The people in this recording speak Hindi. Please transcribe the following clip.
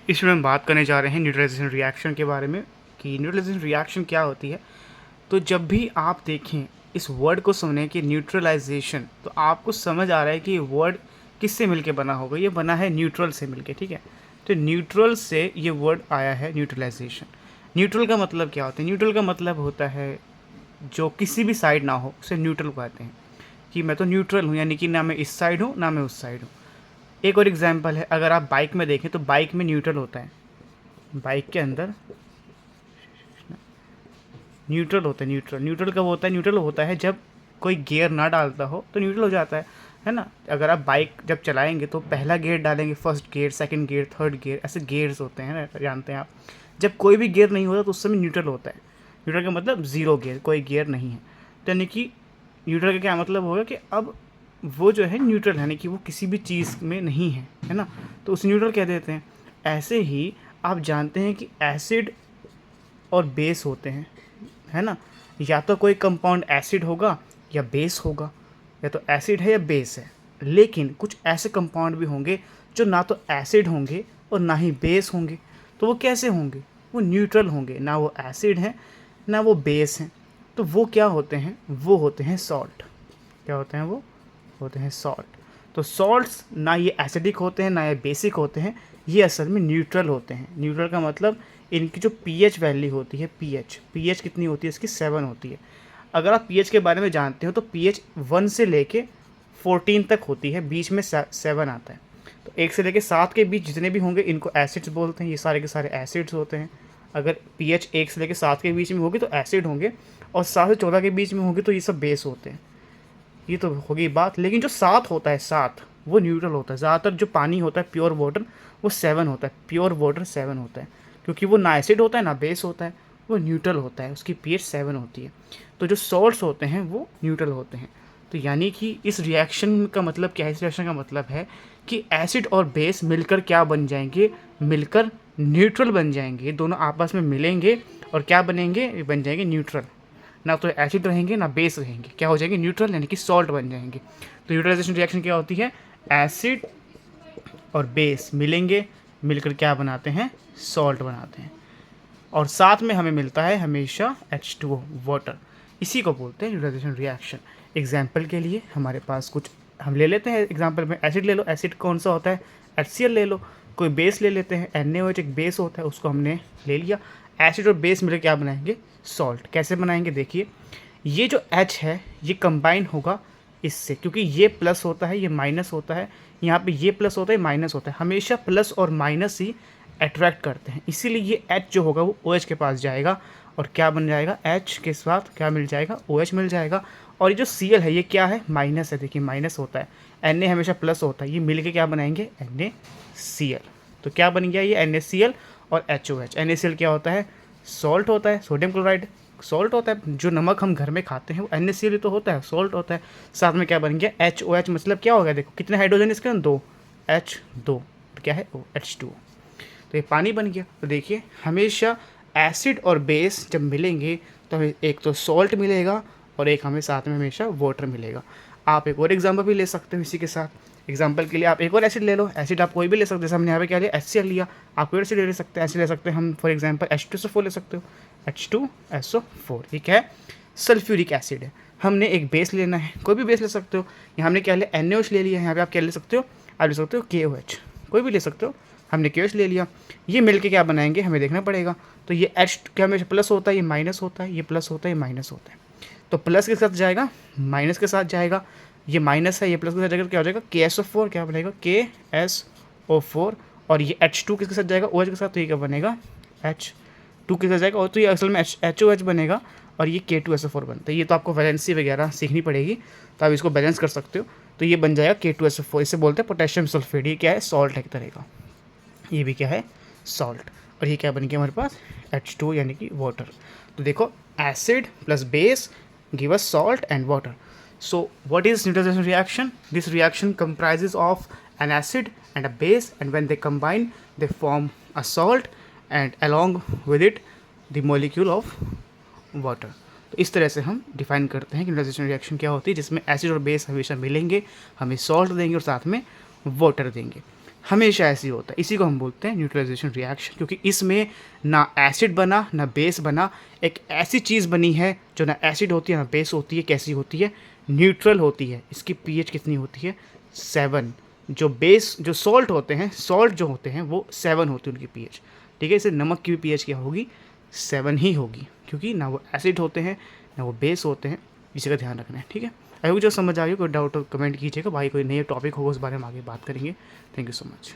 इसमें हम बात करने जा रहे हैं न्यूट्रलाइजेशन रिएक्शन के बारे में कि न्यूट्रलाइजेशन रिएक्शन क्या होती है। तो जब भी आप देखें इस वर्ड को सुने कि न्यूट्रलाइजेशन, तो आपको समझ आ रहा है कि ये वर्ड किससे मिलके बना होगा। ये बना है न्यूट्रल से मिलके, ठीक है। तो न्यूट्रल से ये वर्ड आया है न्यूट्रलाइजेशन। न्यूट्रल का मतलब क्या होता है? न्यूट्रल का मतलब होता है जो किसी भी साइड ना हो उसे न्यूट्रल कहते हैं। कि मैं तो न्यूट्रल हूँ, यानी कि ना मैं इस साइड हूँ ना मैं उस साइड हूँ। एक और एग्जांपल है, अगर आप बाइक में देखें तो बाइक में न्यूट्रल होता है, बाइक के अंदर न्यूट्रल होता है। न्यूट्रल न्यूट्रल कब होता है? न्यूट्रल होता है जब कोई गियर ना डालता हो तो न्यूट्रल हो जाता है ना। अगर आप बाइक जब चलाएंगे तो पहला गियर डालेंगे, first gear, second gear, third gear, ऐसे गियर्स होते हैं ना, जानते हैं आप। जब कोई भी गियर नहीं होता तो उस समय न्यूट्रल होता है। न्यूट्रल का मतलब ज़ीरो गियर, कोई गियर नहीं है। तो यानी कि न्यूट्रल का क्या मतलब होगा कि अब वो जो है न्यूट्रल, यानी कि वो किसी भी चीज़ में नहीं है ना, तो उसे न्यूट्रल कह देते हैं। ऐसे ही आप जानते हैं कि एसिड और बेस होते हैं, है ना। या तो कोई कंपाउंड एसिड होगा या बेस होगा, या तो एसिड है या बेस है। लेकिन कुछ ऐसे कंपाउंड भी होंगे जो ना तो एसिड होंगे और ना ही बेस होंगे। तो वो कैसे होंगे? वो न्यूट्रल होंगे, ना वो एसिड हैं ना वो बेस हैं। तो वो क्या होते हैं? वो होते हैं सॉल्ट। क्या होते हैं वो? होते हैं सॉल्ट। तो सॉल्ट्स ना ये एसिडिक होते हैं ना ये बेसिक होते हैं, ये असल में न्यूट्रल होते हैं। न्यूट्रल का मतलब इनकी जो पीएच वैल्यू होती है, पीएच कितनी होती है इसकी? 7 होती है। अगर आप पीएच के बारे में जानते हो तो पीएच 1 से लेके 14 तक होती है, बीच में 7 आता है। तो 1 से लेके 7 के बीच जितने भी होंगे इनको एसिड्स बोलते हैं। ये सारे के सारे एसिड्स होते हैं। अगर पीएच 1 से लेके 7 के बीच में होगी तो एसिड होंगे, और 7 से 14 के बीच में होगी तो ये सब बेस होते हैं। ये तो होगी बात। लेकिन जो 7 होता है, 7 वो न्यूट्रल होता है। ज़्यादातर जो पानी होता है प्योर वाटर वो 7 होता है, प्योर वाटर 7 होता है, क्योंकि वो ना एसिड होता है ना बेस होता है, वो न्यूट्रल होता है, उसकी पीएच 7 होती है। तो जो सॉल्ट्स होते हैं वो न्यूट्रल होते हैं। तो यानी कि इस रिएक्शन का मतलब क्या है? इस रिएक्शन का मतलब है कि एसिड और बेस मिलकर क्या बन जाएंगे? मिलकर न्यूट्रल बन जाएंगे। ये दोनों आपस में मिलेंगे और क्या बनेंगे? ये बन जाएंगे न्यूट्रल। ना तो एसिड रहेंगे ना बेस रहेंगे, क्या हो जाएंगे? न्यूट्रल, यानी कि सॉल्ट बन जाएंगे। तो न्यूट्रलाइजेशन रिएक्शन क्या होती है? एसिड और बेस मिलेंगे, मिलकर क्या बनाते हैं? सॉल्ट बनाते हैं। और साथ में हमें मिलता है हमेशा H2O, वाटर। इसी को बोलते हैं न्यूट्रलाइजेशन रिएक्शन। एग्जाम्पल के लिए हमारे पास कुछ हम ले लेते हैं। एग्जाम्पल में एसिड ले लो, एसिड कौन सा होता है? HCl ले लो। कोई बेस ले लेते हैं, NaOH एक बेस होता है, उसको हमने ले लिया। एसिड और बेस मिलकर क्या बनाएंगे? सॉल्ट। कैसे बनाएंगे? देखिए, ये जो H है ये कंबाइन होगा इससे, क्योंकि ये प्लस होता है ये माइनस होता है, यहाँ पे ये प्लस होता है माइनस होता है। हमेशा प्लस और माइनस ही अट्रैक्ट करते हैं, इसीलिए ये H जो होगा वो OH के पास जाएगा और क्या बन जाएगा? H के साथ क्या मिल जाएगा? OH मिल जाएगा। और ये जो Cl है ये क्या है? माइनस है। देखिए माइनस होता है, Na हमेशा प्लस होता है, ये मिल के क्या बनाएंगे? NaCl। तो क्या बन गया? ये NaCl और HOH। NaCl क्या होता है? सॉल्ट होता है, सोडियम क्लोराइड सॉल्ट होता है। जो नमक हम घर में खाते हैं वो NaCl तो होता है, सॉल्ट होता है। साथ में क्या बन गया? HOH। मतलब क्या हो गया? देखो कितने हाइड्रोजन इसके अंदर? 2, H2, क्या है? H2। तो ये पानी बन गया। तो देखिए हमेशा एसिड और बेस जब मिलेंगे तो हमें एक तो सॉल्ट मिलेगा और एक हमें साथ में हमेशा वाटर मिलेगा। आप एक और एग्जांपल भी ले सकते हो इसी के साथ। एग्जांपल के लिए आप एक और एसिड ले लो। एसिड आप कोई भी ले सकते हो, जैसे हमने यहाँ पे क्या लिया? HCl लिया। आप कोई एसिड ले सकते हैं, ऐसे ले सकते हैं हम। फॉर एग्जांपल H2SO4 ले सकते हो, H2SO4। ये क्या है? सल्फ्यूरिक एसिड है। हमने एक बेस लेना है, कोई भी बेस ले सकते हो। यहाँ हमने क्या लिया? NaOH ले लिया। यहाँ पे आप क्या ले सकते हो? आप ले सकते हो KOH, कोई भी ले सकते हो। हमने KOH ले लिया। ये मिलके क्या बनाएंगे हमें देखना पड़ेगा। तो ये H क्या हमेशा प्लस होता है, ये माइनस होता है, ये प्लस होता है, ये माइनस होता है। तो प्लस के साथ जाएगा, माइनस के साथ जाएगा। ये माइनस है, ये प्लस के साथ जाएगा, क्या हो जाएगा? KSO4। क्या बनेगा? KSO4। और ये H2 किसके साथ जाएगा? OH के साथ। तो ये क्या बनेगा? H2 के साथ जाएगा, और तो ये असल में HOH बनेगा और ये K2SO4 बनता है। ये तो आपको वैलेंसी वगैरह सीखनी पड़ेगी, तो आप इसको बैलेंस कर सकते हो। तो ये बन जाएगा K2SO4। इसे बोलते हैं पोटेशियम सल्फेट। ये क्या है? सॉल्ट है एक तरह का। ये भी क्या है? सॉल्ट। और ये क्या बन गया हमारे पास? H2 यानी कि वाटर। तो देखो acid plus base give us salt and water. So what is neutralization reaction? This reaction comprises of an acid and a base, and when they combine they form a salt and along with it the molecule of water. तो इस तरह से हम डिफाइन करते हैं कि न्यूट्रलाइजेशन रिएक्शन क्या होती है, जिसमें एसिड और बेस हमेशा मिलेंगे, हमें सॉल्ट देंगे और साथ में वाटर देंगे। हमेशा ऐसे ही होता है। इसी को हम बोलते हैं न्यूट्रलाइजेशन रिएक्शन, क्योंकि इसमें ना एसिड बना ना बेस बना, एक ऐसी चीज़ बनी है जो ना एसिड होती है ना बेस होती है। कैसी होती है? न्यूट्रल होती है। इसकी पीएच कितनी होती है? 7। जो बेस जो सॉल्ट होते हैं, सॉल्ट जो होते हैं वो 7 होती है उनकी पीएच। ठीक है, इसे नमक की भी पीएच क्या होगी? 7 ही होगी, क्योंकि ना वो एसिड होते हैं ना वो बेस होते हैं। इसी का ध्यान रखना है। ठीक है, आई होप जो समझ आ गई। कोई डाउट हो कमेंट कीजिएगा भाई, कोई नया टॉपिक होगा उस बारे में आगे बात करेंगे। Thank you so much.